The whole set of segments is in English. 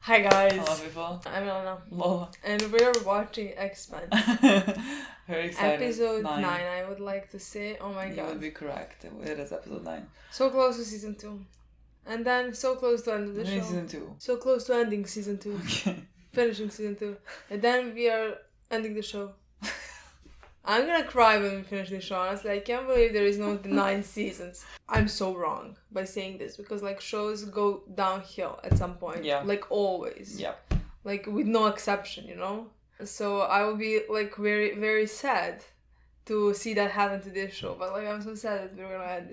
Hi guys. Hello people. I'm Milena. Lola. And we're watching Expanse. Very excited. Episode 9, I would like to say. Oh my god. You would be correct. It is episode 9. So close to season 2. And then so close to end of the show. Season 2. So close to ending season 2. Okay. Finishing season 2. And then we are ending the show. I'm gonna cry when we finish the show. Honestly, I can't believe there is no 9 seasons. I'm so wrong by saying this because like shows go downhill at some point. Yeah. Like always. Yeah. Like with no exception, you know? So I will be like very, very sad to see that happen to this show. But like I'm so sad that we're gonna end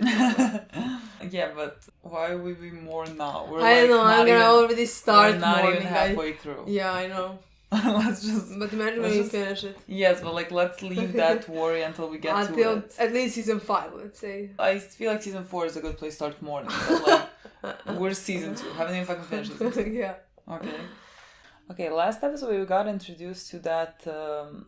it. Yeah, but why would we more now? We're I know, I'm gonna already start we're not mourning. even halfway through. Yeah, I know. Let's just... But imagine when you finish it. Yes, but like let's leave that worry until we get to it. At least season 5, let's say. I feel like season 4 is a good place to start mourning. But like, we're season 2. Haven't even fucking finished season 2. Yeah. Okay, last episode we got introduced to that,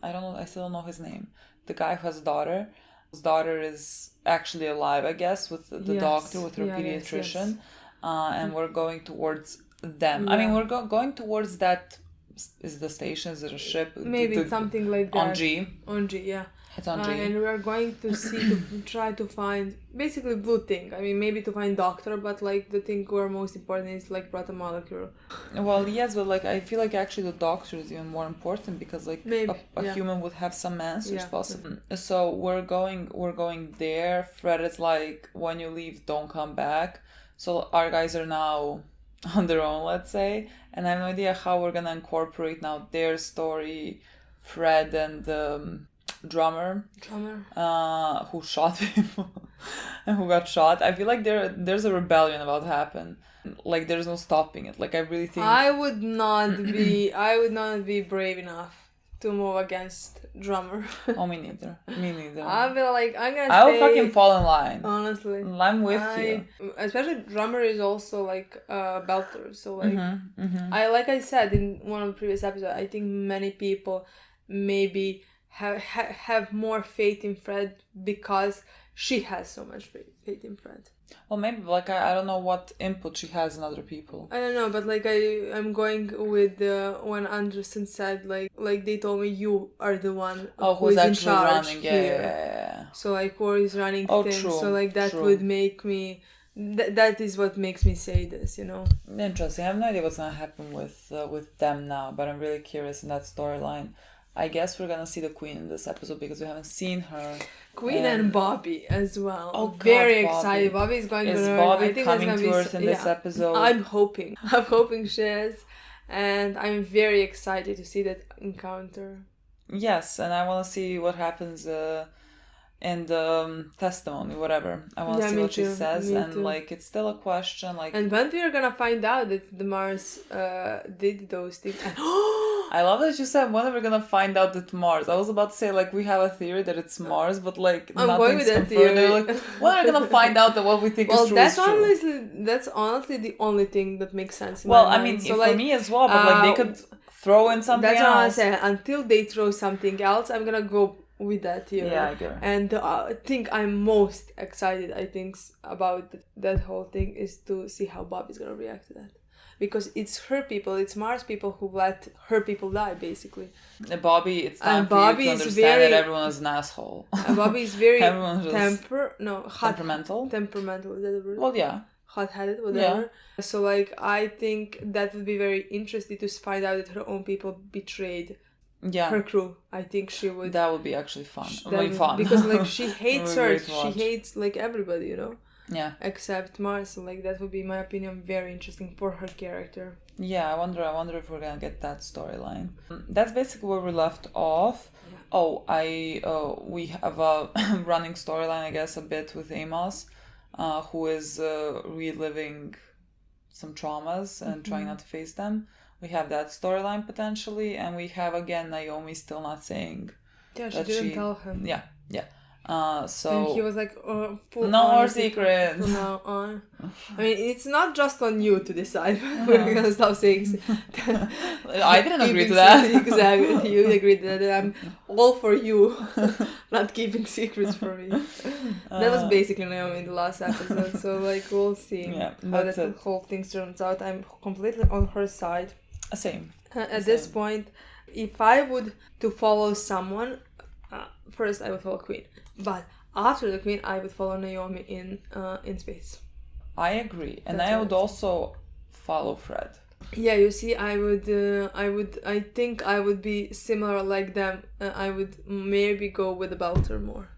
I still don't know his name. The guy who has a daughter. His daughter is actually alive, I guess, with the doctor, with her pediatrician. Yes. And we're going towards them. Yeah. I mean, we're going towards that, is the station, is it a ship? Maybe something like that. On G. On G, yeah. It's on G. And we are going to try to find basically blue thing. I mean, maybe to find doctor, but like the thing where most important is like proton molecule. Well, yes, but like I feel like actually the doctor is even more important because like a human would have some answers possibly. So we're going there. Fred is like, when you leave, don't come back. So our guys are now on their own, let's say, and I have no idea how we're gonna incorporate now their story, Fred and the drummer who shot people and who got shot. I feel like there's a rebellion about to happen. Like there's no stopping it. Like I really think I would not be brave enough to move against drummer. Oh, me neither. I'll be like, I'm gonna I will fucking fall in line. Honestly, I'm with you. Especially drummer is also like a belter, so like I said in one of the previous episodes, I think many people maybe have more faith in Fred because she has so much faith in Fred. Well, maybe like I don't know what input she has in other people. I don't know, but like I'm going with when Anderson said like they told me you are the one who is in charge running. here. Yeah. So like who is running things. True, so like that would make me. That is what makes me say this, you know. Interesting. I have no idea what's gonna happen with them now, but I'm really curious in that storyline. I guess we're gonna see the Queen in this episode because we haven't seen her. Queen and Bobby as well. Oh, God, very Bobby. excited. Bobby is going to Is Earth. Bobby I think coming gonna to Earth in this episode? I'm hoping she is, and I'm very excited to see that encounter. Yes, and I want to see what happens in the testimony, whatever. I want to see what she says, and like it's still a question. Like, and when we are gonna find out that the Mars did those things. I love that you said when are we gonna find out that Mars. I was about to say like we have a theory that it's Mars, but like nothing's confirmed. They're like, when are we gonna find out that what we think is true is true? That's honestly the only thing that makes sense in my mind. I mean, so, for me as well, but like they could throw in something else. That's what I said. Until they throw something else, I'm gonna go with that theory. Yeah, I get it. And I think I'm most excited, about that whole thing is to see how Bobby's gonna react to that. Because it's her people, it's Mars people who let her people die, basically. Bobby, it's time for you to understand that everyone is an asshole. Bobby is very temperamental. Temperamental, is that the word? Well, yeah. Hot-headed, whatever. Yeah. So, like, I think that would be very interesting to find out that her own people betrayed her crew. I think she would... That would be actually fun. Fun. Because, like, she hates her. She hates, like, everybody, you know? Yeah. Except Mars. So, like, that would be, in my opinion, very interesting for her character. Yeah, I wonder if we're gonna get that storyline. That's basically where we left off. Yeah. We have a running storyline, I guess, a bit with Amos, who is reliving some traumas and trying not to face them. We have that storyline potentially, and we have again Naomi still not saying. Yeah, she didn't tell him. Yeah. So and he was like, no more secrets. From now on. I mean, it's not just on you to decide. We're gonna stop saying. I didn't agree to that. Exactly, you agreed that I'm all for you, not keeping secrets from me. That was basically Naomi in the last episode. So like we'll see how that whole thing turns out. I'm completely on her side. Same. At this point, if I would to follow someone, first I would follow Queen, but after the Queen, I would follow Naomi in space. I agree, and I would also follow Fred. Yeah, you see, I think I would be similar like them. I would maybe go with the Belter more.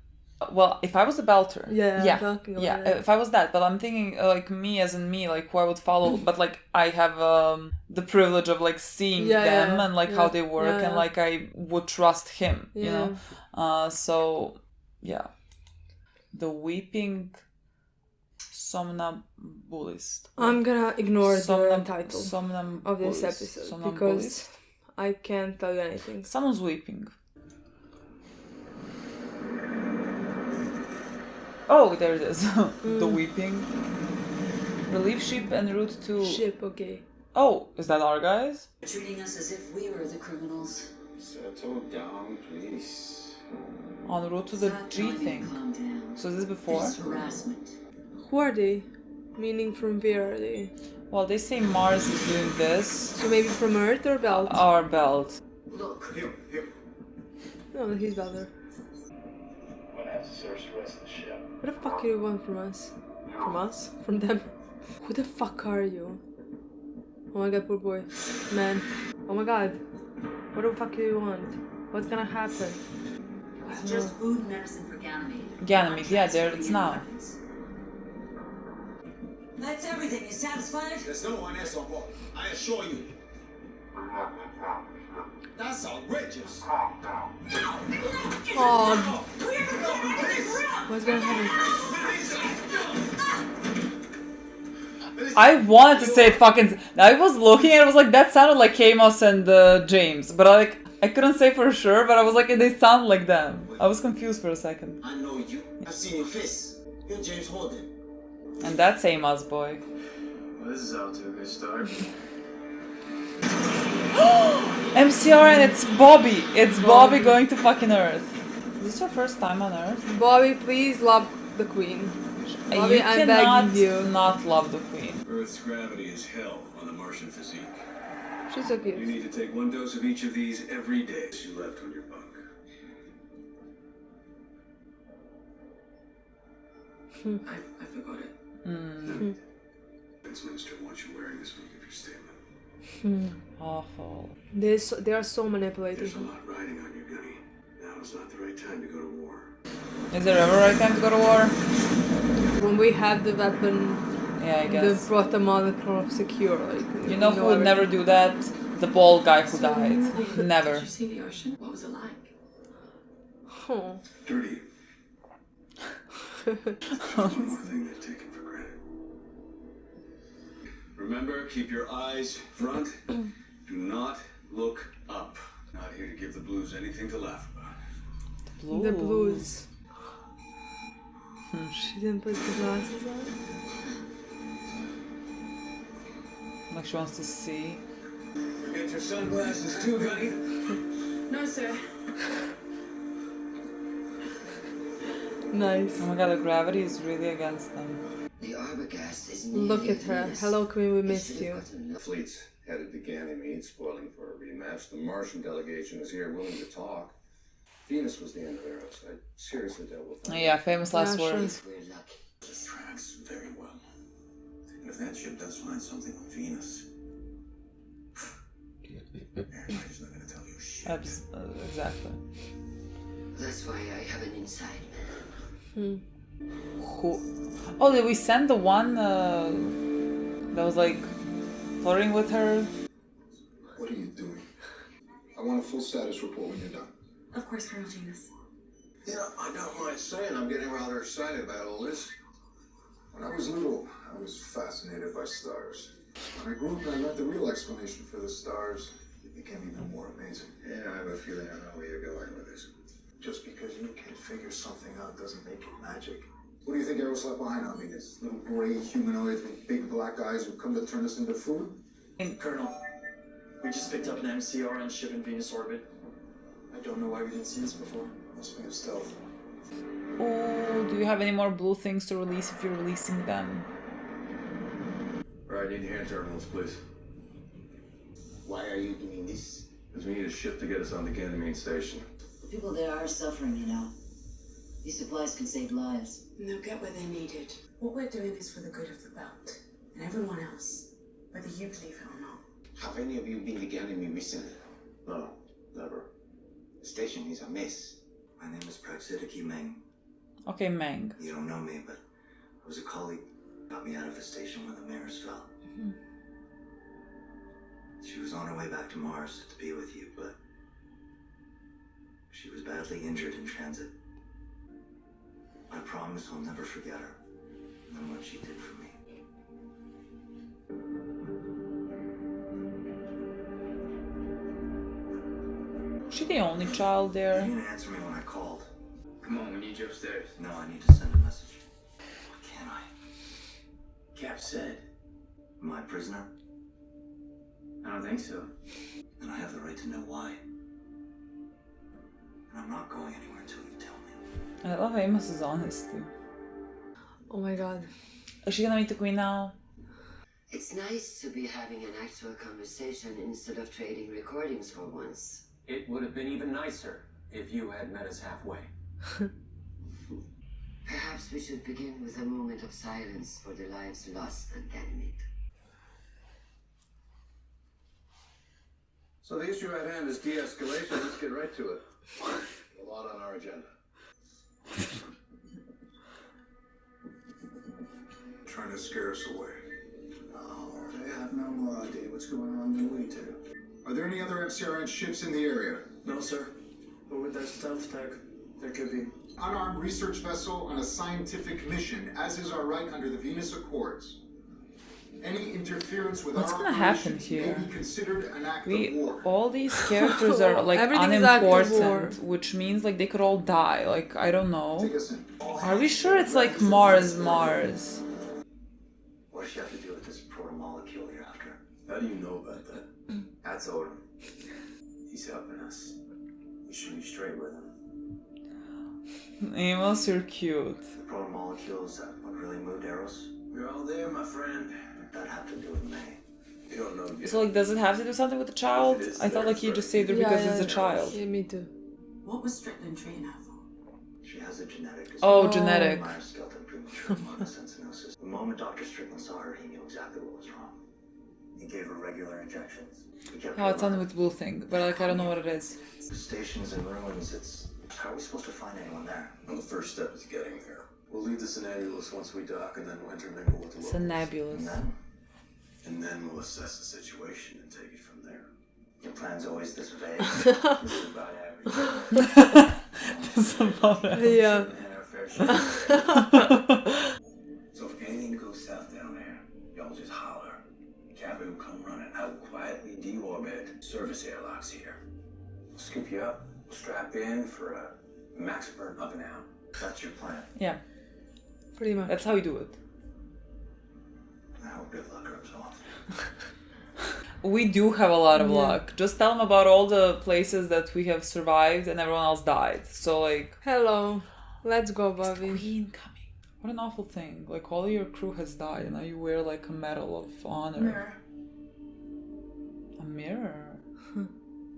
Well, if I was a Belter, I'm talking about it. If I was that, but I'm thinking like me as in me, like who I would follow, but like I have the privilege of like seeing them and like how they work, and like I would trust him, you know. So yeah, the weeping somnambulist. I'm gonna ignore the title of this episode because I can't tell you anything. Someone's weeping. Oh, there it is. The weeping. Relief ship en route to... Ship, okay. Oh, is that our guys? Treating us as if we were the criminals. Settle down, please. En route to the G thing. So is this before? This harassment. Who are they? Meaning from where are they? Well, they say Mars is doing this. So maybe from Earth or Belt? Our Belt. Look. Here. No, he's Belter. I'm gonna have to search the rest of the ship. What the fuck do you want from us? From us? From them? Who the fuck are you? Oh my god, poor boy. Man. Oh my god. What the fuck do you want? What's gonna happen? It's just food and medicine for Ganymede. Ganymede, yeah, there it's now. That's everything. You satisfied? There's no one else on board. I assure you. That's outrageous. Oh. What's gonna happen? I wanted to say fucking... I was looking and it was like, that sounded like Amos and James. But I couldn't say for sure, but I was like, they sound like them. I was confused for a second. I know you. I've seen your face. You're James Holden. And that's Amos, boy. Well, this is out to a good start. MCR and it's Bobby. It's Bobby going to fucking Earth. Is this your first time on Earth? Bobby, please love the Queen. Bobby, you I'm cannot begging you. not love the Queen. Earth's gravity is hell on the Martian physique. She's so cute. You need to take one dose of each of these every day you left on your bunk. I forgot it. The defense minister wants you wearing this when you give your statement. Awful. They are so manipulative. There's a lot riding on you, Gunny. Now is not the right time to go to war. Is there ever a right time to go to war? When we have the weapon, Yeah, I guess. the protocol secure, like. You know who would never do that? The bald guy who died. Never. Did you see the ocean? What was it like? Oh. Dirty. Just one more thing they've taken for granted. Remember, keep your eyes front. Do not look up. Not here to give the Blues anything to laugh about. The blues. She didn't put the glasses on? Like she wants to see. Forget your sunglasses too, Gunny. No, sir. Nice. Oh my god, the gravity is really against them. The Arbogast is Look at her. Hello, Queen, we missed you. Fleet's headed to Ganymede, spoiling for a rematch. The Martian delegation is here, willing to talk. Venus was the end of Eros. I seriously dealt with that. Yeah, famous last words. We're lucky. This tracks very well. And if that ship does find something on Venus, everybody's not going to tell you shit. Exactly. That's why I have an inside man. Who? Oh, did we send the one that was like flirting with her? What are you doing? I want a full status report when you're done. Of course, Colonel Janus. You know, I don't mind saying I'm getting rather excited about all this. When I was little, I was fascinated by stars. When I grew up and I learned the real explanation for the stars, it became even more amazing. Yeah, I have a feeling I know where you're going with this. Just because you can figure something out doesn't make it magic. What do you think Eros left behind on me? These little gray humanoids with big black eyes who come to turn us into food? Colonel, we just picked up an MCR on ship in Venus orbit. I don't know why we didn't see this before. Must be a stealth. Oh, do you have any more blue things to release if you're releasing them? All right, need hand terminals, please. Why are you doing this? Because we need a ship to get us on the Ganymede station. The people there are suffering, you know. These supplies can save lives. And they'll get where they need it. What we're doing is for the good of the belt. And everyone else. Whether you believe it or not. Have any of you been to Ganymede recently? No, never. The station is a mess. My name is Praxidiki Meng. Okay, Meng. You don't know me, but I was a colleague who got me out of the station when the mirrors fell. Mm-hmm. She was on her way back to Mars to be with you, but she was badly injured in transit. I promise I'll never forget her and what she did for me. Was she the only child there? You didn't answer me when I called. Come on, we need you upstairs. No, I need to send a message. Why can't I? Cap said. Am I a prisoner? I don't think so. Then I have the right to know why. And I'm not going anywhere until you tell me. I love Amos's honesty. Oh my god. Is she gonna meet the queen now? It's nice to be having an actual conversation instead of trading recordings for once. It would have been even nicer if you had met us halfway. Perhaps we should begin with a moment of silence for the lives lost on Ganymede. So the issue at hand is de-escalation. Let's get right to it. A lot on our agenda. Trying to scare us away. Oh, they have no more idea what's going on than we do. Are there any other MCRN ships in the area? No, sir. But with that stealth tech, there could be. Unarmed research vessel on a scientific mission, as is our right under the Venus Accords. Any interference with What's our gonna happen operations here? may be considered an act of war. All these characters are like Everything is act of war. unimportant, which means like they could all die. Like I don't know. Take us in. Are we sure it's like Mars? What does she have to do with this proto-molecule you're after? How do you know about that? That's Holden. He's helping us. We should be straight with him. Amos, you're cute. The proto-molecules that what really moved Eros? We're all there, my friend. That have to do with May. You don't know yet. So like, does it have to do something with the child? I thought like he just saved her because he's a child. Yeah, me too. What was Strickland treating her for? She has a genetic disorder. Oh, genetic. Myroskeletal premature monosensonosis. The moment Dr. Strickland saw her, he knew exactly what was wrong. He gave her regular injections. He kept Oh, it's something with the blue thing, but like I don't know what it is. The station's in ruins. How are we supposed to find anyone there? Well, the first step is getting there. We'll leave this nebulous once we dock, and then we'll intermingle with the It's a locals. nebulous. And then we'll assess the situation and take it from there. your plan's always this vague. This is about That's about it. Yeah. So if anything goes south down there, y'all just holler. Captain will come running out quietly, deorbit. Service airlocks here. We'll scoop you up, strap in for a max burn up and out. That's your plan. Yeah, Pretty much. that's how you do it. I hope good luck rubs off. We do have a lot of luck. Just tell them about all the places that we have survived and everyone else died. So like, Hello. Let's go, is the Bobby. queen coming? What an awful thing. Like all your crew has died and now you wear like a medal of honor. Mirror. A mirror.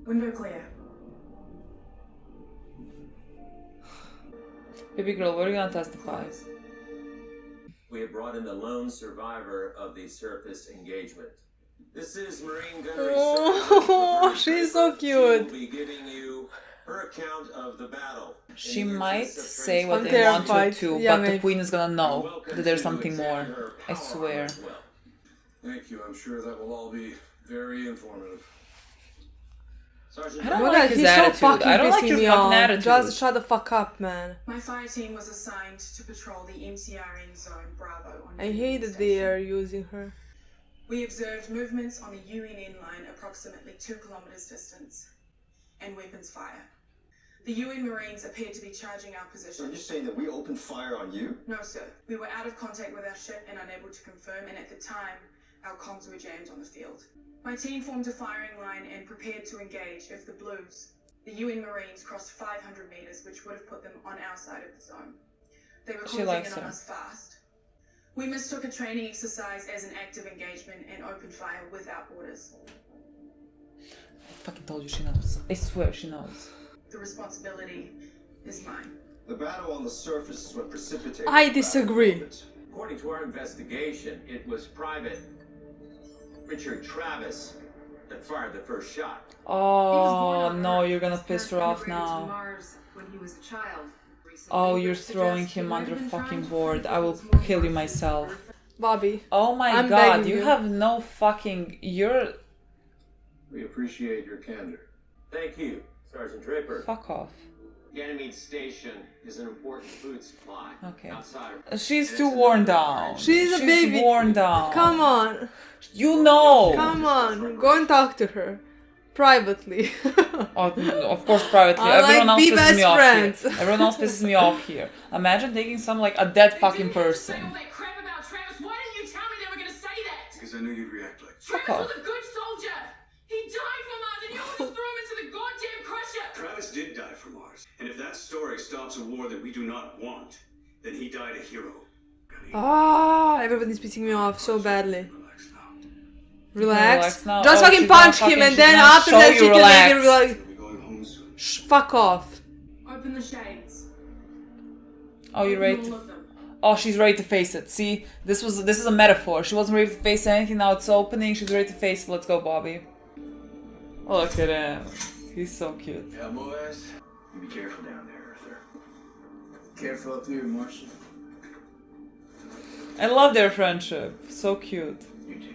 Window clear. Baby girl, what are you gonna testify? We have brought in the lone survivor of the surface engagement. This is Marine Gunnery. Oh, she's so She will cute. be giving you her account of the battle. She In your might piece of say what I'm they want her terrified. to, Yeah, but the maybe. queen is gonna know Welcome that there's to something examine more. her I power swear. as well. Thank you. I'm sure that will all be very informative. Sergeant, I don't Oh my like God, his he's so attitude. fucking I don't like pissing your me fucking off. attitude. Just shut the fuck up, man. My fire team was assigned to patrol the MCRN zone Bravo on I hate that they are using her. We observed movements on the UNN line approximately 2 kilometers distance and weapons fire. The UN Marines appeared to be charging our So position. you're saying that we opened fire on you? No, sir. We were out of contact with our ship and unable to confirm, and at the time, our comms were jammed on the field. My team formed a firing line and prepared to engage if the Blues, the UN Marines, crossed 500 meters, which would have put them on our side of the zone. They were She closing likes in on her. us fast. We mistook a training exercise as an active engagement and opened fire without orders. fucking told you she knows. I swear she knows. The responsibility is mine. The battle on the surface is what precipitated. I disagree. According to our investigation, it was Private Richard Travis that fired the first shot. Oh no, you're gonna piss her off now. Oh, you're throwing him under fucking board. I will kill you myself. Bobby. Oh my god, you have no fucking... You're... We appreciate your candor. Thank you, Sergeant Draper. Fuck off. Ganymede Station is an important food supply. Okay. Outside. She's too worn down. She's a baby. She's worn down. Come on. You know. Come on. Go and talk to her. Privately. Oh, of course, privately. Everyone else pisses me off here. Everyone else pisses me off here. Imagine taking some, like, a dead fucking person. Why didn't you tell me they were gonna say that? Because I knew you'd react like Fuck Travis off. was a good soldier. He died for Mars and you almost threw him into the goddamn crusher. Travis did die for Mars. And if that story stops a war that we do not want, then he died a hero. Ah, everybody's pissing me off so badly. Relax now. Just Oh, fucking she's punch gonna him fucking- and then she's gonna after show that you she can make it relax. like... Fuck off. Open the shades. Oh, you're ready All to... of them. Oh, she's ready to face it. See, this is a metaphor. She wasn't ready to face anything. Now it's opening. She's ready to face it. Let's go, Bobby. Look at him. He's so cute. Yeah, boys. You be careful down there, Arthur. Careful up there, Martian. I love their friendship. So cute. You too.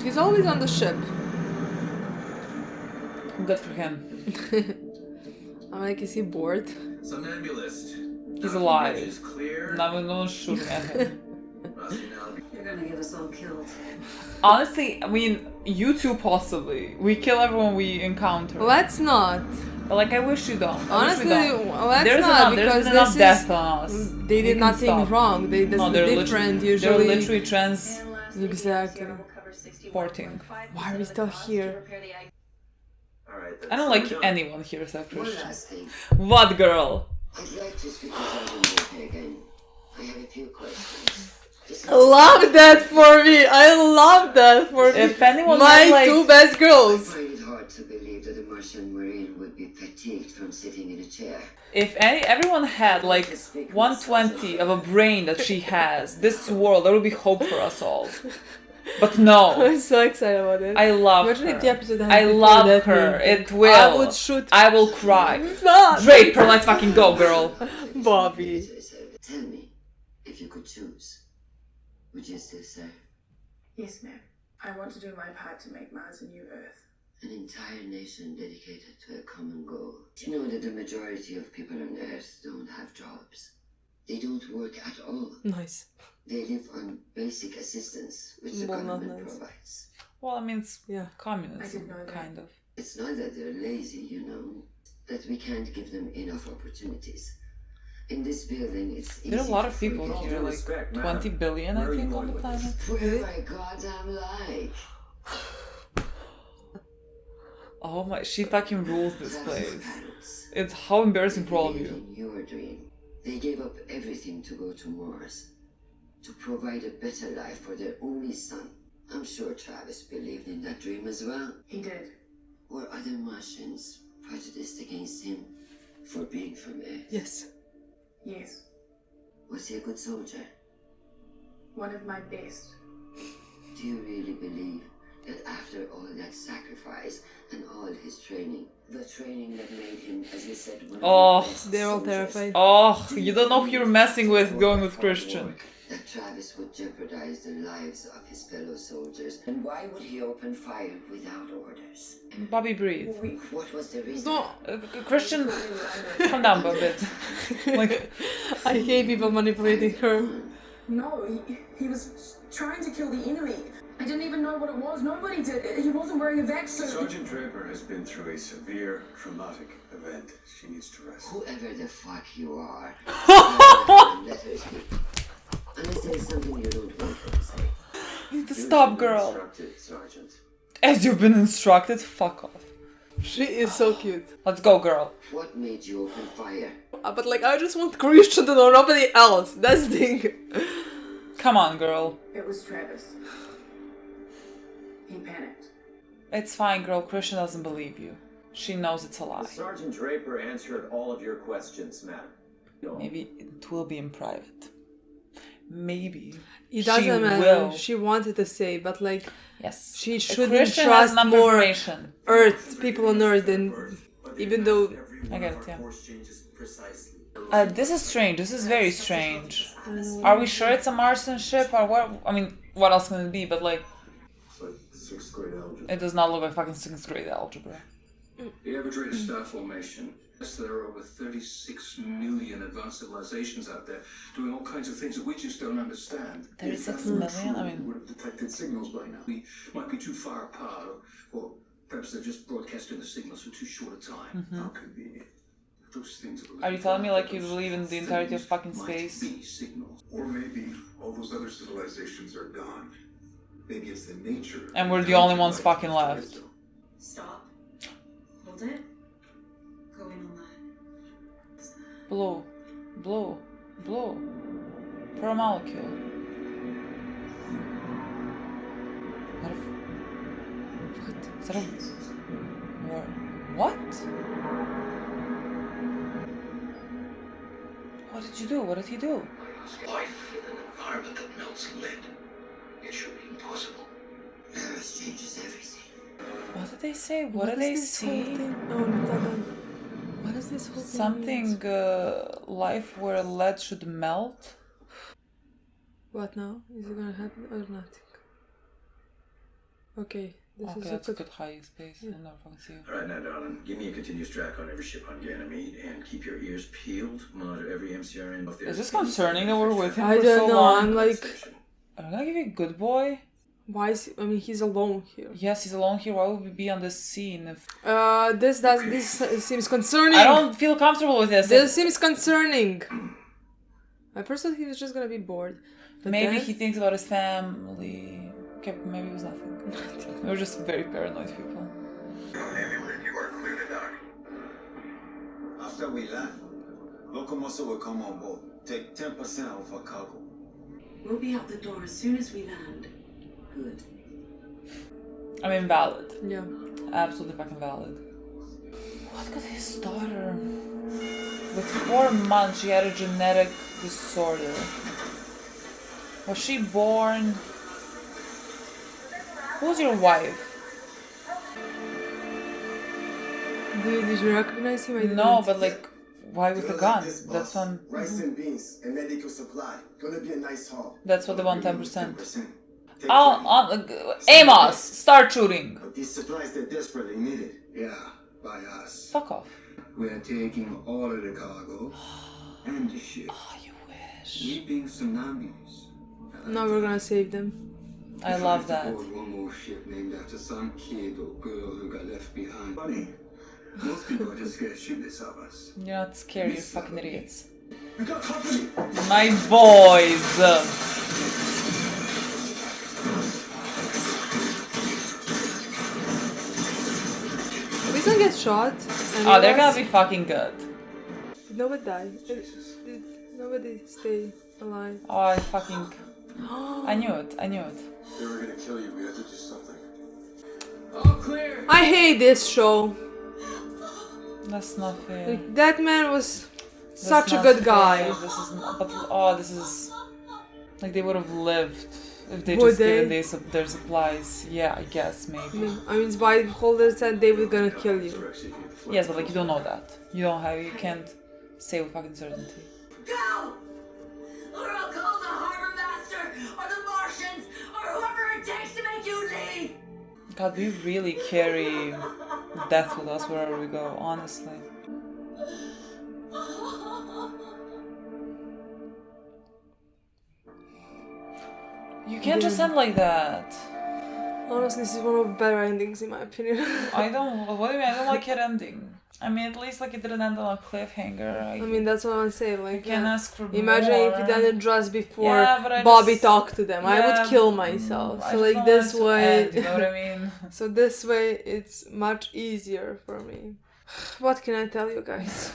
He's always on the ship. Good for him. I'm like, is he bored? Somnambulist. He's alive. Is clear. No one's shooting at him. You're gonna get us all killed. Honestly, I mean, you two possibly. We kill everyone we encounter. Let's not. But like, I wish you don't. Honestly, let's There's not, enough, there's because been enough this death is... on us. They We did can nothing stop. wrong. They No, that's they're different They're usually. literally transporting. Why are we still here? I don't like anyone here except One Christian. last thing. What girl? I'd like to speak to Sergeant Draper again. I have a few questions. Love that for me. I love that for me. If anyone My had, like... two best I girls. find it hard to believe that a Martian Marine would be fatigued from sitting in a chair. If everyone had like 1/20 of a brain that she has, this world, there would be hope for us all. But no. I'm so excited about it. I love Imagine her. if the episode had I before love that her. meeting. It will. I would shoot. I will cry. Stop. Draper, let's fucking go, girl. Bobby. Tell me, if you could choose, would you still serve? Yes, ma'am. I want to do my part to make Mars a new Earth. An entire nation dedicated to a common goal. Do you know that the majority of people on Earth don't have jobs? They don't work at all. Nice. They live on basic assistance, which the Well, not government nice. provides. Well, I mean, it's Yeah. communism, I didn't know that. kind of. It's not that they're lazy, you know, that we can't give them enough opportunities. In this building, it's easy There are a lot of to people forget. here, like respect, ma'am. 20 billion, I Where are think, you on the going with planet. Where my goddamn like. Oh my, she fucking rules this That's place. parents. It's how embarrassing for all of Believed you. in your dream. They gave up everything to go to Mars, to provide a better life for their only son. I'm sure Travis believed in that dream as well. He did. Were other Martians prejudiced against him for being from Earth? Yes. Yes. Was he a good soldier? One of my best. Do you really believe that after all that sacrifice and all his training, the training that made him, as you said, one Oh, of the best They're all soldiers, terrified. Oh, you don't know who you're messing with going with Christian. that Travis would jeopardize the lives of his fellow soldiers? And why would he open fire without orders? Bobby, breathe. What was the reason? No. Christian, calm down a bit. Like, I hate people manipulating her. No, he was trying to kill the enemy. I didn't even know what it was. Nobody did. He wasn't wearing a vac suit. Sergeant Draper has been through a severe traumatic event. She needs to rest. Whoever the fuck you are, let her speak. Unless there's something you don't want her to say. you need to stop, girl. Instructed, Sergeant. As you've been instructed, fuck off. She is so cute. Let's go, girl. What made you open fire? But like, I just want Christian to know, nobody else. That's the thing. Come on, girl. It was Travis. He panicked. It's fine, girl. Christian doesn't believe you. She knows it's a lie. Sergeant Draper answered all of your questions, madam. Maybe it will be in private. Maybe. It doesn't matter. She wanted to say, but like, yes, she shouldn't trust more Earth, people on Earth, than even though. I get it, yeah. This is strange. This is very strange. Are we sure it's a Martian ship or what? I mean, what else can it be? But like, it's like 6th grade algebra. It does not look like fucking 6th grade algebra. The average rate of star formation. There are over 36 million advanced civilizations out there doing all kinds of things that we just don't understand. 36 million? I mean, would have detected signals by now. We might be too far apart, or perhaps they're just broadcasting the signals for too short a time. How could be? Those things are you telling me like you believe in the entirety of fucking space? Or maybe all those other civilizations are gone. Maybe it's the nature. And we're the only ones fucking left. Stop. Hold it. Go in on that. Blue. Blue. Blue. Per molecule. What? Is that a... What? What did you do? What did he do? Life in an environment that melts lead. It should be impossible. Earth changes everything. What did they say? What did they see? What is this whole thing? Something, life where lead should melt? What now? Is it gonna happen or nothing? Okay. That's a good high space. Yeah. I'll never fucking see you. All right, now, darling, give me a continuous track on every ship on Ganymede and keep your ears peeled. Monitor every MCRN. Is this concerning that we're with him I for don't so know. long? I'm like, Are we gonna give you a good boy? why is he, I mean, he's alone here. Yes, he's alone here. Why would we be on this scene? If... This seems concerning. I don't feel comfortable with this. This seems concerning. At first I thought he was just gonna be bored. But maybe then... he thinks about his family. Okay, maybe it was nothing. We're just very paranoid people. You are clear to dock. After we land, Locomotive will come on board. Take 10% of our cargo. We'll be out the door as soon as we land. Good. I mean, valid. Yeah. Absolutely fucking valid. What got his daughter? With 4 months, she had a genetic disorder. Was she born? Who's your wife? Did you recognize him? No, but like, why with a gun? That's one. Rice and beans and medical supply. Gonna be a nice haul. That's what they want, 10%. Amos, start shooting. But these supplies, they're desperately needed. Yeah, by us. Fuck off. We're taking all of the cargo and the ship. Oh, you wish. We being tsunamis. Now we're gonna save them. I love that. One more ship named after some kid or girl who got left behind. Funny. Most people are just scared shitless of us. You're not scary, you fucking idiots. We got company. My boys. Please don't get shot. Oh, they're gonna be fucking good. Did nobody die? Did nobody stay alive? Oh, I fucking... I knew it. I knew it. They were gonna kill you. We had to do something. All clear. I hate this show. That's not fair. Like, that man was such a good guy. This is not, but this is like they would have lived if they Would just they? given their supplies. Yeah, I guess maybe. I mean, why Holden said they were gonna kill you. Yes, but like you don't know that. You can't say with fucking certainty. Go! Or I'll call the harbor master, or the Martians, or whoever it takes to make you leave! God, we really carry death with us wherever we go, honestly. You can't just end like that. Honestly, this is one of the better endings in my opinion. I don't. What do you mean? I don't like it ending. I mean, at least like it didn't end on a cliffhanger. I mean, that's what I'm saying. Like, you can ask for imagine more. if it ended just before Yeah, Bobby talked to them. I would kill myself. I So just like don't this want it to way, end, you know what I mean? So this way, it's much easier for me. What can I tell you guys?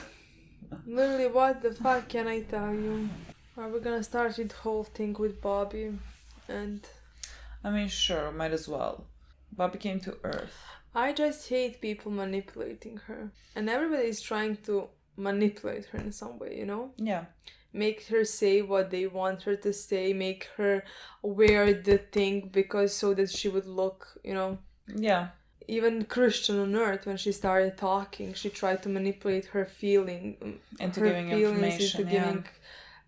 Literally, what the fuck can I tell you? Are we gonna start with the whole thing with Bobby? And I mean, sure, might as well. Bobby came to Earth. I just hate people manipulating her. And everybody is trying to manipulate her in some way, you know? Yeah. Make her say what they want her to say, make her wear the thing because so that she would look, you know? Yeah. Even Christian on Earth, when she started talking, she tried to manipulate her feeling. Into her giving feelings, information, into giving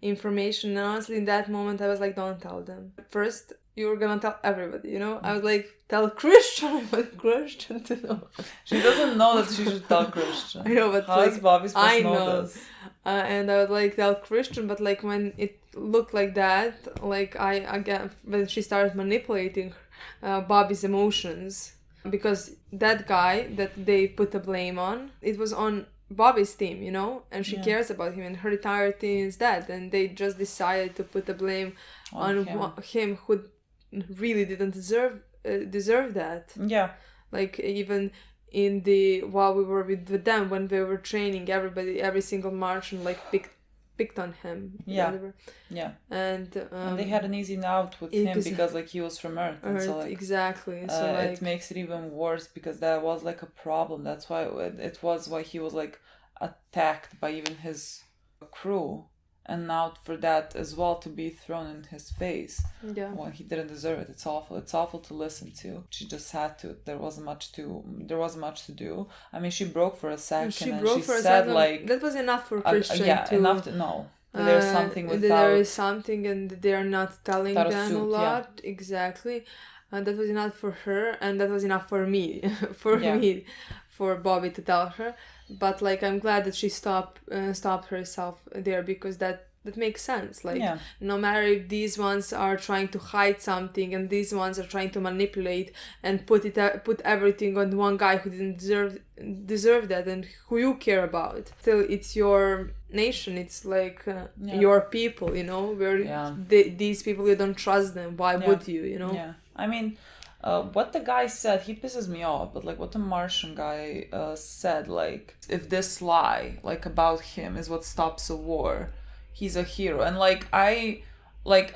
information. And honestly, in that moment, I was like, don't tell them. First, you were gonna tell everybody, you know? I was like, tell Christian. I want Christian to know. She doesn't know that she should tell Christian. I know, but how like, is Bobby supposed I to know this? And I would like tell Christian, but like when it looked like that, like when she started manipulating Bobby's emotions, because that guy that they put the blame on, it was on Bobby's team, you know, and she cares about him, and her entire team is dead, and they just decided to put the blame on him who really didn't deserve that. Yeah. Like even while we were with them, when we were training, every single Martian like picked on him. Yeah. Whatever. Yeah. And they had an easy out with him because like he was from Earth. And so, like, exactly. So like, it makes it even worse because that was like a problem. That's why why he was like attacked by even his crew. And now for that as well to be thrown in his face. Yeah. Well, he didn't deserve it. It's awful. It's awful to listen to. She just had to. There wasn't much to do. I mean, she broke for a second. She said like that was enough for Christian. Enough to know. There's something without. There is something, and they are not telling them a lot. Yeah. Exactly. That was enough for her, and that was enough for me. For Bobby to tell her. But like, I'm glad that she stopped herself there, because that makes sense. Like, no matter if these ones are trying to hide something and these ones are trying to manipulate and put everything on one guy who didn't deserve that and who you care about. Still, it's your nation. It's like your people, you know. Where these people, you don't trust them. Why would you? You know. Yeah. I mean. What the guy said, he pisses me off, but like what the Martian guy said, like if this lie like about him is what stops a war, he's a hero. And like I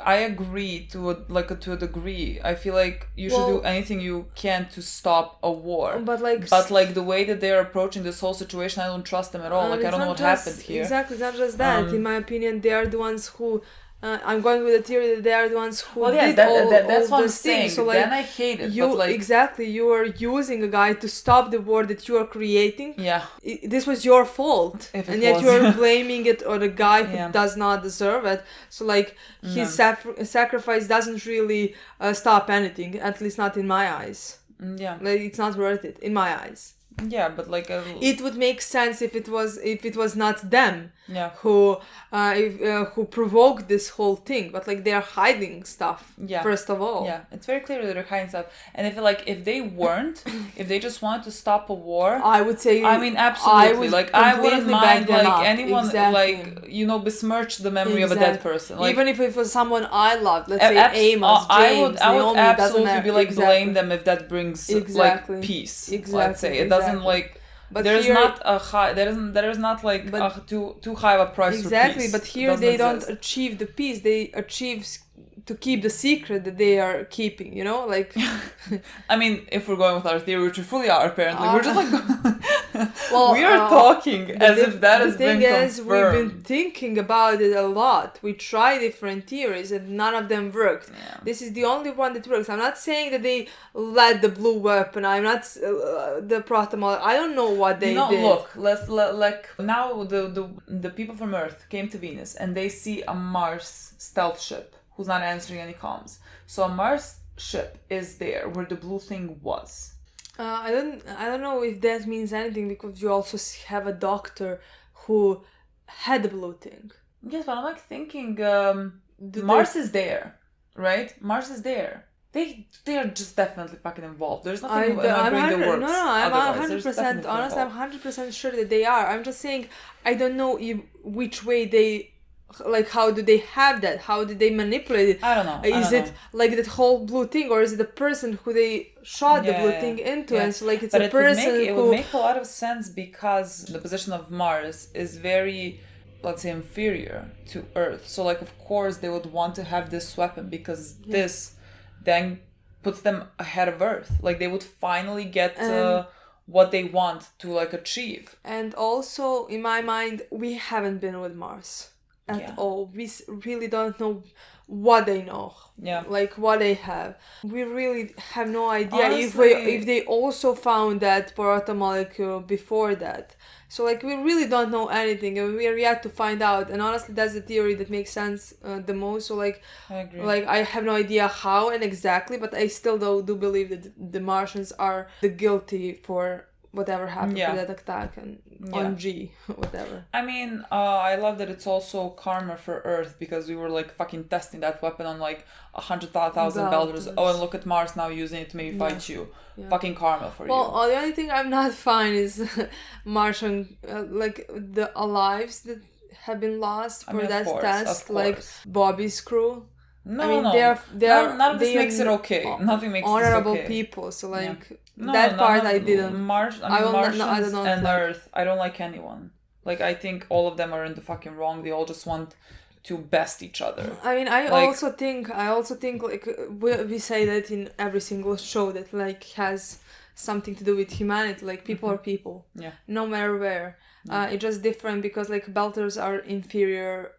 agree to a degree. I feel like you should do anything you can to stop a war. But like the way that they're approaching this whole situation, I don't trust them at all. Like I don't know what happened here. Exactly, it's not just that. In my opinion, they are the ones who. I'm going with the theory that they are the ones who did that's all what I'm those saying. things. So like, then I hate it. Exactly, you are using a guy to stop the war that you are creating. Yeah. This was your fault. And yet you are blaming it on a guy who does not deserve it. So like, his sacrifice doesn't really stop anything, at least not in my eyes. Yeah. Like, it's not worth it, in my eyes. Yeah, but like it would make sense if it was not them who provoked this whole thing, but like they are hiding stuff. First of all, it's very clear that they're hiding stuff. And if they weren't, if they just wanted to stop a war, I would say. I mean, absolutely. I wouldn't mind like anyone like besmirch the memory of a dead person. Like, even if it was someone I loved, let's say Amos, James, I would Naomi, absolutely be like blame them if that brings like peace. Let's say it doesn't like. But there is not like too high of a price for peace. But here they don't achieve the peace. They achieve to keep the secret that they are keeping, you know, like. I mean, if we're going with our theory, which we fully are apparently, we're just like. We are talking as if that has been confirmed. The thing is, we've been thinking about it a lot. We tried different theories and none of them worked. Yeah. This is the only one that works. I'm not saying that they led the blue weapon. I'm not the protomol. I don't know what they did. Look, like now the people from Earth came to Venus and they see a Mars stealth ship who's not answering any comms. So a Mars ship is there where the blue thing was. I don't know if that means anything, because you also have a doctor who had the blue thing. Yes, but I'm like thinking Mars is there, right? Mars is there. They are just definitely fucking involved. There's nothing in my brain that works. I'm 100%. Honestly, I'm 100% sure that they are. I'm just saying I don't know which way they. Like, how do they have that? How did they manipulate it? I don't know. Is it like that whole blue thing, or is it the person who they shot the blue thing into? And so like it's a person who... It would make a lot of sense because the position of Mars is very, let's say, inferior to Earth. So like, of course, they would want to have this weapon because this then puts them ahead of Earth. Like they would finally get what they want to like achieve. And also in my mind, we haven't been with Mars at all. We really don't know what they know, like what they have. We really have no idea. Honestly, if they also found that protomolecule before that. So like we really don't know anything, and we are yet to find out. And honestly, that's the theory that makes sense the most. So like, I agree. Like I have no idea how and exactly, but I still do believe that the Martians are the guilty for whatever happened for that attack and on G, whatever. I mean, I love that it's also karma for Earth, because we were like fucking testing that weapon on like 100,000 Belters. Oh, and look at Mars now using it to maybe fight you. Fucking karma for you. Well, the only thing I'm not fine is Martian, like the lives that have been lost for that test, like Bobby's crew. No, none of this makes it okay. Nothing makes honorable this okay. people. So like that part I didn't. Martians and Earth. I don't like anyone. Like I think all of them are in the fucking wrong. They all just want to best each other. I mean, I also think like we say that in every single show that like has something to do with humanity. Like people are people. Yeah. No matter where. It's just different because like Belters are inferior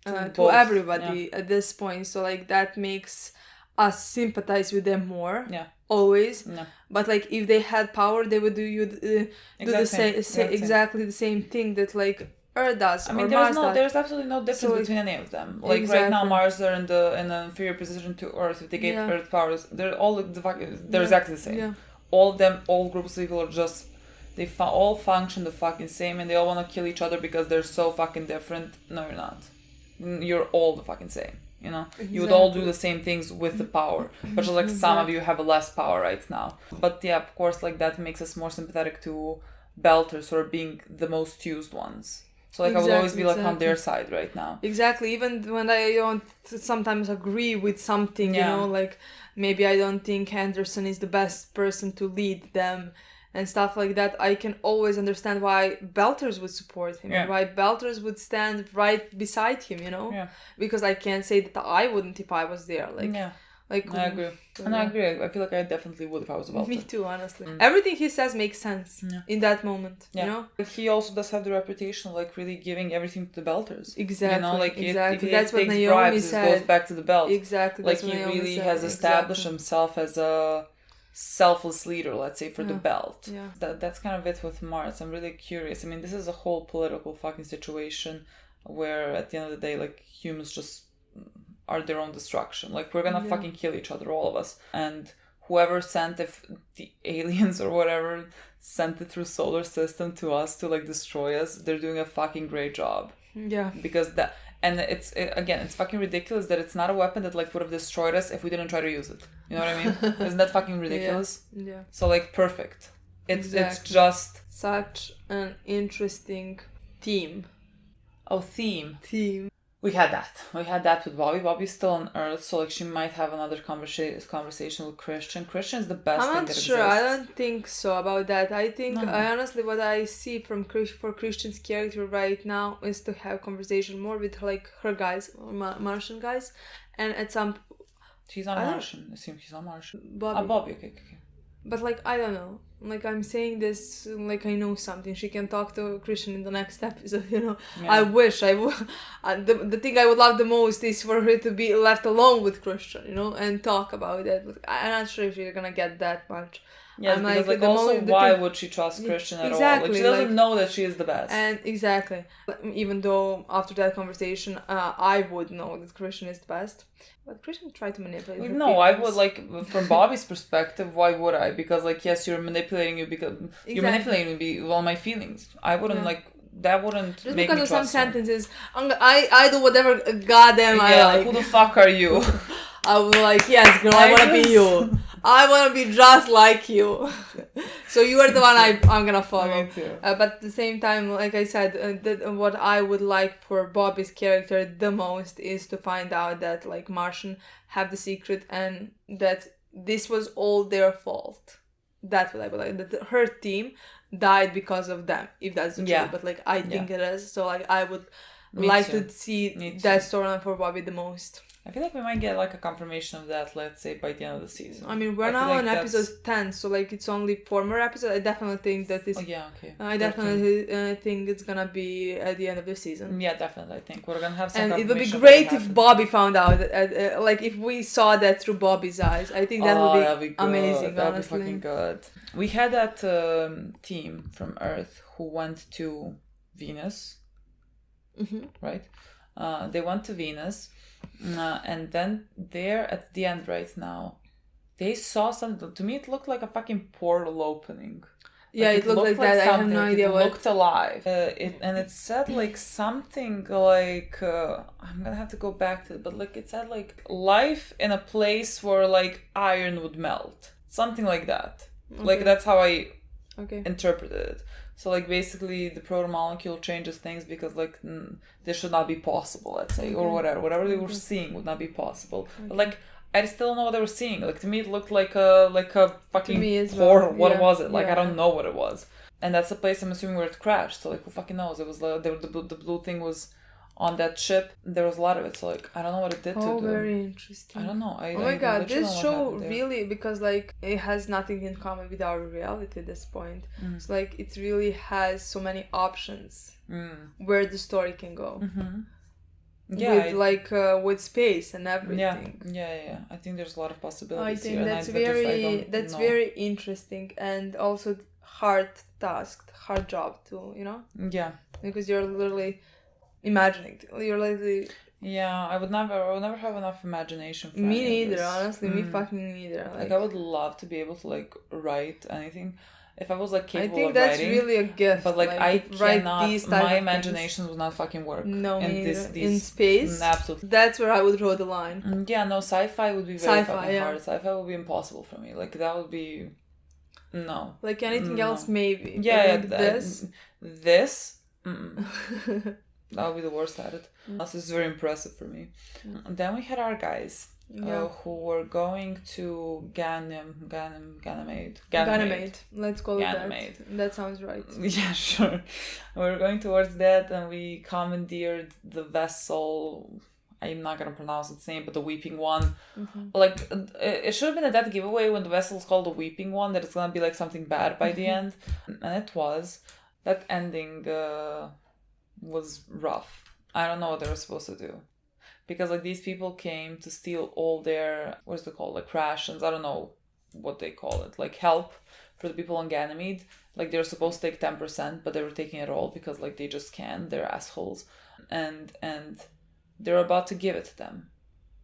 to everybody at this point, so like that makes us sympathize with them more always. But like if they had power, they would do exactly the same thing that like Earth does. I mean, there's absolutely no difference between any of them. Like right now, Mars are in an inferior position to Earth. If they gave Earth powers, they're all they're exactly the same. All of them, all groups of people are just all function the fucking same, and they all want to kill each other because they're so fucking different. No, you're not. You're all the fucking same, you know? Exactly. You would all do the same things with the power, but just like some of you have less power right now. But yeah, of course, like that makes us more sympathetic to Belters, who are being the most used ones. So like I would always be like on their side right now. Exactly, even when I don't sometimes agree with something, you know, like maybe I don't think Anderson is the best person to lead them and stuff like that, I can always understand why Belters would support him and why Belters would stand right beside him, you know? Because I can't say that I wouldn't if I was there. Like, I agree. And I agree. I feel like I definitely would if I was a Belter. Me too, honestly. Everything he says makes sense in that moment, you know? He also does have the reputation of like really giving everything to the Belters. Exactly. You know, like if that's what Naomi bribes, said. It goes back to the belt. Exactly. Like he really has established himself as a selfless leader, let's say, for the belt. That's kind of it with Mars. I'm really curious. I mean, this is a whole political fucking situation where at the end of the day, like, humans just are their own destruction. Like, we're gonna fucking kill each other, all of us. And whoever sent the aliens or whatever sent it through solar system to us to like destroy us, they're doing a fucking great job. Because that. And it's fucking ridiculous that it's not a weapon that like would have destroyed us if we didn't try to use it. You know what I mean? Isn't that fucking ridiculous? Yeah. So like perfect. It's just such an interesting theme. Oh, theme. We had that with Bobby. Bobby's still on Earth, so like she might have another conversation with Christian. Christian's the best thing that exists. I'm not sure. I don't think so about that. I think I honestly what I see for Christian's character right now is to have conversation more with like her guys, Martian guys, and at some. She's on Martian. I assume she's on Martian. Bobby. Okay. But like I don't know. Like I'm saying this like I know something. She can talk to Christian in the next episode, you know. I wish I would. The thing I would love the most is for her to be left alone with Christian, you know, and talk about it. But I'm not sure if you're gonna get that much. Yeah, because like also why would she trust Christian at all? Like she doesn't know that she is the best. And exactly. Even though after that conversation, I would know that Christian is the best. But Christian tried to manipulate her. No, I would like from Bobby's perspective, why would I? Because like yes, you're manipulating me because you're manipulating me with all my feelings. I wouldn't like that wouldn't just make because me of some trust sentences. I do whatever goddamn I like. Who the fuck are you? I was like, yes, girl, I want to be you. I want to be just like you. So you are the one I'm gonna follow. Me too. But at the same time, like I said, what I would like for Bobby's character the most is to find out that like Martian have the secret and that this was all their fault. That's what I would like. That her team died because of them, if that's the truth. But like I think it is. So like I would to see that storyline for Bobby the most. I feel like we might get like a confirmation of that, let's say, by the end of the season. I mean, we're now on episode 10, so like it's only 4 more episodes. I definitely think that this. Oh yeah, okay. I definitely think it's gonna be at the end of the season. Yeah, definitely. I think we're gonna have some. And it would be great if Bobby found out, like if we saw that through Bobby's eyes. I think that would be amazing. That'd be fucking good. We had that team from Earth who went to Venus, right? They went to Venus. And then there at the end right now, they saw something. To me, it looked like a fucking portal opening. Yeah, it looked like that. I have no idea what. It looked alive. And it said like something like, I'm gonna have to go back to it, but like it said like life in a place where like iron would melt. Something like that. Okay. Like that's how I interpreted it. So like basically the proto-molecule changes things because like this should not be possible, let's say, or whatever they were seeing would not be possible. But like I still don't know what they were seeing. Like to me it looked like a fucking portal. What was it? Like I don't know what it was. And that's the place I'm assuming where it crashed. So like who fucking knows? It was the blue thing was on that ship. There was a lot of it. So like I don't know what it did to them. Very interesting. I don't know. Oh my god, this show really, because like it has nothing in common with our reality at this point. So like it really has so many options where the story can go. With space and everything. Yeah. I think there's a lot of possibilities. I think that's very interesting and also hard job to, you know? Yeah. Because you're literally imagining. You're literally. Yeah, I would never have enough imagination for me neither, honestly. Me fucking neither. Like I would love to be able to like write anything. If I was like capable of writing. I think that's really a gift. But like I cannot, my imagination would not fucking work. No, in space. Absolutely. That's where I would draw the line. Yeah, no, sci-fi would be very fucking hard. Sci-fi would be impossible for me. Like that would be, no. Like anything else, maybe. Yeah, like this. That would be the worst at it. This is very impressive for me. And then we had our guys who were going to Ganymede. Let's call it that. That sounds right. Yeah, sure. We were going towards that and we commandeered the vessel. I'm not going to pronounce its name, but the Weeping One. Like, it should have been a dead giveaway when the vessel's called the Weeping One, that it's going to be like something bad by the end. And it was. That ending was rough. I don't know what they were supposed to do. Because like these people came to steal all their, what's it called, like rations, I don't know what they call it, like help for the people on Ganymede. Like they're supposed to take 10%, but they were taking it all because like they just can, they're assholes. And they're about to give it to them.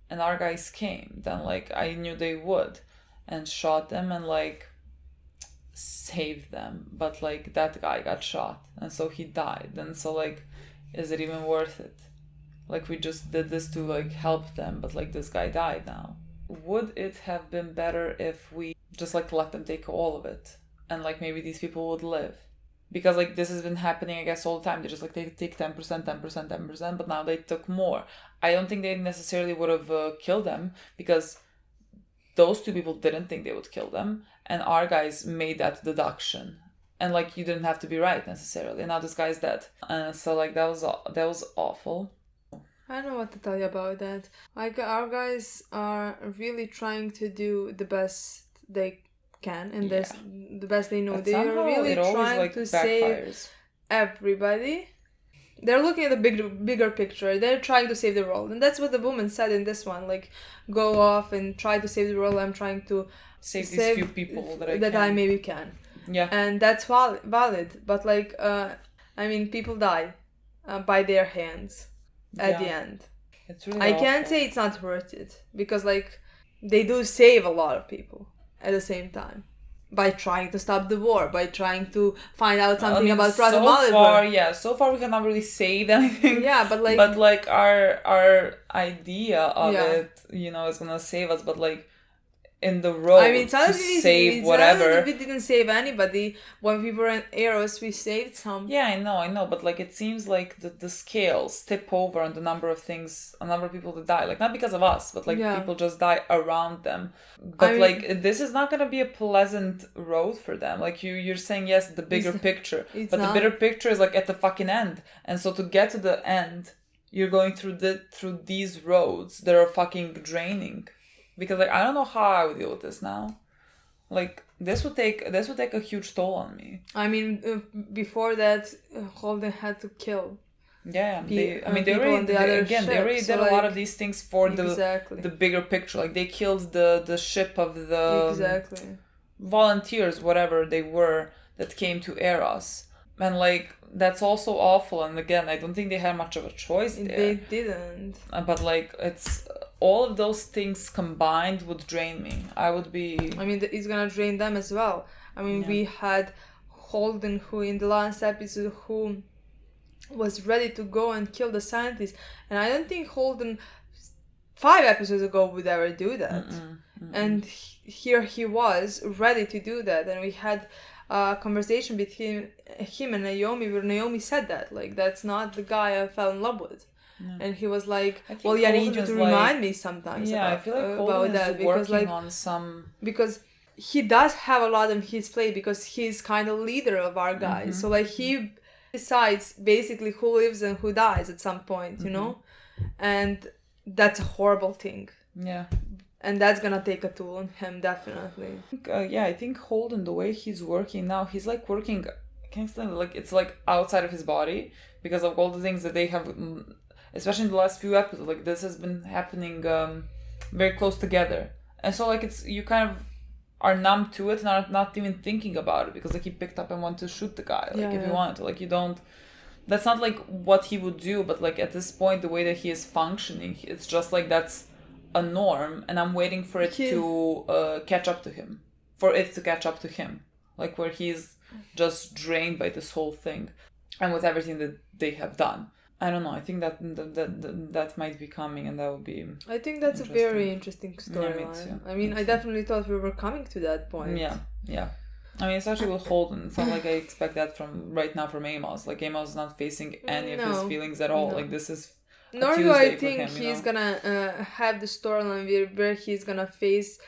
And our guys came, then like I knew they would, and shot them and like saved them. But like that guy got shot and so he died. And so like, is it even worth it? Like we just did this to like help them, but like this guy died now. Would it have been better if we just like let them take all of it and like maybe these people would live? Because like this has been happening, I guess, all the time. They just like they take 10%, but now they took more. I don't think they necessarily would have killed them because those two people didn't think they would kill them, and our guys made that deduction. And like you didn't have to be right necessarily. And now this guy's dead. So like that was awful. I don't know what to tell you about that. Like our guys are really trying to do the best they can, and the best they know. They are really trying to save everybody. They're looking at the bigger picture. They're trying to save the world, and that's what the woman said in this one. Like, go off and try to save the world. I'm trying to save these few people that I maybe can. Yeah, and that's valid. But like, I mean, people die by their hands at the end. It's really I can't say it's not worth it because like they do save a lot of people at the same time by trying to stop the war, by trying to find out something about proto-molecule. So far we cannot really save anything. Yeah, but like our idea of it, you know, is gonna save us. But like in the road, I mean, to save whatever. We didn't save anybody. When we were in Eros, we saved some. Yeah, I know. But like, it seems like the scales tip over on the number of people that die. Like, not because of us, but like people just die around them. But like, this is not gonna be a pleasant road for them. Like you're saying, yes, the bigger picture, but the bigger picture is like at the fucking end. And so to get to the end, you're going through these roads that are fucking draining. Because like I don't know how I would deal with this now. Like this would take a huge toll on me. I mean, before that, Holden had to kill. Yeah, they already did a lot of these things for the bigger picture. Like they killed the ship of the volunteers, whatever they were, that came to Eros. And like that's also awful. And again, I don't think they had much of a choice there. They didn't. But like it's all of those things combined would drain me. I mean, it's gonna drain them as well. I mean, we had Holden, who in the last episode, who was ready to go and kill the scientist, and I don't think Holden 5 episodes ago would ever do that. And here he was ready to do that, and we had a conversation between him and Naomi where Naomi said that like that's not the guy I fell in love with. And he was like, well, I need you to remind me sometimes I feel like about that, because like on some, because he does have a lot on his plate, because he's kind of leader of our guys. So like he decides basically who lives and who dies at some point, you know, and that's a horrible thing. Yeah. And that's gonna take a toll on him, definitely. I think Holden, the way he's working now, he's like working, I can't explain, like it's like outside of his body because of all the things that they have, especially in the last few episodes. Like this has been happening very close together, and so like it's, you kind of are numb to it and are not even thinking about it, because like he picked up and wanted to shoot the guy, like if he wanted to, like you don't, that's not like what he would do, but like at this point the way that he is functioning, it's just like that's a norm, and I'm waiting for it to catch up to him, like where he's just drained by this whole thing and with everything that they have done. I don't know, I think that might be coming, and that would be, I think that's a very interesting storyline. I mean, I definitely thought we were coming to that point. Yeah I mean, especially with Holden, it's not like I expect that from right now from Amos. Like Amos is not facing any of his feelings at all. Like this is nor do I think he's gonna have the storyline where he's gonna face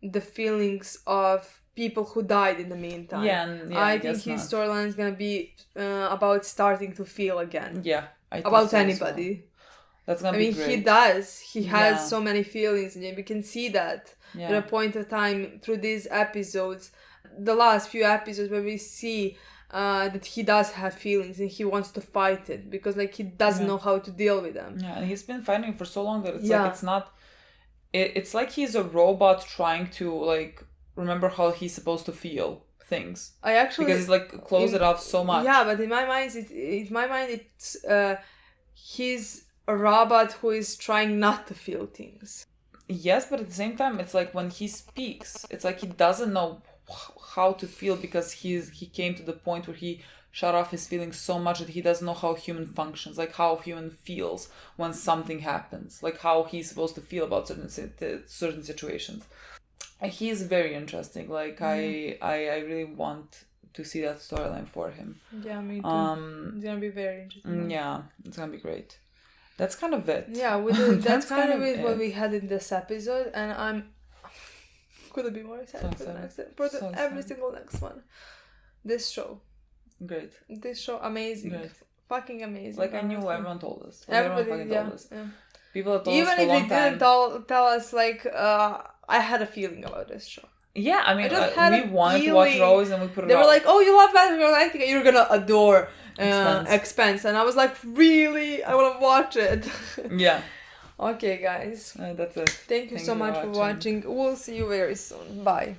the feelings of people who died in the meantime. I think his storyline is gonna be about starting to feel again. About anybody. Well. That's gonna be great. He does. He has so many feelings, and we can see that at a point of time through these episodes, the last few episodes, where we see that he does have feelings and he wants to fight it, because like he doesn't know how to deal with them. And he's been fighting for so long that it's like it's not. It's like he's a robot trying to like remember how he's supposed to feel things. Because he's like closed it off so much. Yeah, but in my mind, it's he's a robot who is trying not to feel things. Yes, but at the same time, it's like when he speaks, it's like he doesn't know how to feel, because he came to the point where he shut off his feelings so much that he doesn't know how human functions, like how human feels when something happens, like how he's supposed to feel about certain situations. And he's very interesting. Like I really want to see that storyline for him. Yeah, me too. It's gonna be very interesting. Yeah, it's gonna be great. That's kind of it. Yeah, that's kind of it what we had in this episode, and I'm couldn't be more excited for the next every single next one. This show. Great. This show amazing. Great. Fucking amazing. Like I knew everyone told us. Everybody told us. People have told even us for a long time. Even if they didn't tell us, like I had a feeling about this show. Yeah, I mean, we wanted to watch Rose and we put it on. They were like, oh, you love Batman, I think you're gonna adore Expanse. And I was like, really? I want to watch it. Yeah. Okay, guys. That's it. Thank you so much for watching. We'll see you very soon. Bye.